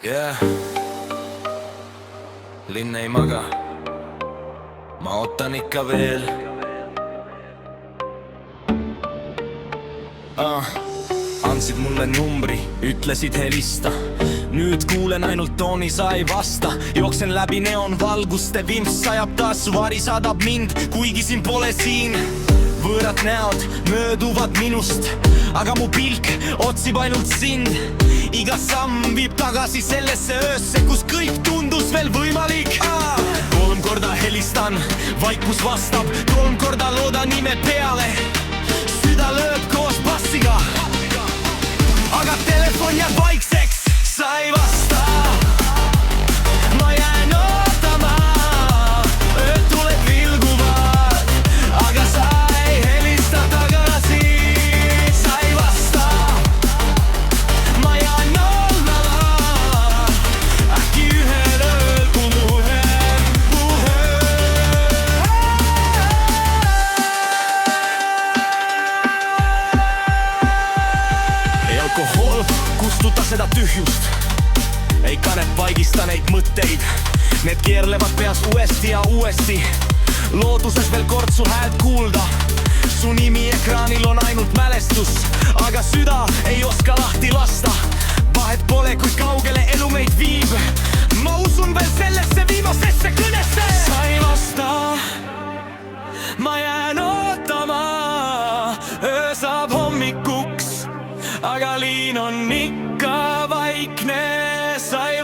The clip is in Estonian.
Yeah. Linn ei maga, ma ootan ikka veel. Andsid mulle numbri, ütlesid helista. Nüüd kuulen ainult tooni, sa ei vasta. Jooksen läbi neonvalguste, vimps sajab taas, vari saadab mind, kuigi siin pole siin. Võõrad näod mööduvad minust, aga mu pilk otsib ainult sind. Iga samm viib tagasi sellesse öösse, kus kõik tundus veel võimalik. 3 korda helistan, vaikus vastab, 3 korda loodan nime peale. Süda lööb koos bassiga, aga telefon jääb vaikseks, sa ei vasta. Ma jään ootama, ööd tuleb vilguvad, aga sa ei helista tagasi, sa ei vasta. Ma jään ootama, äkki ühel ööl kuluhen puhe. Ei alkohol kustuta seda tühjust, ei kanep vaigista neid mõtteid. Need keerlevad peas uuesti ja uuesti, looduses veel kord su häält kuulda. Su nimi ekraanil on ainult mälestus, aga süda ei oska lahti lasta. Vahet pole, kui kaugele elu meid viib, ma usun veel sellesse viimasesse kõnesse. Sa ei vasta, ma jään ootama, öö saab hommikuks, aga liin on ikka vaikne, sa ei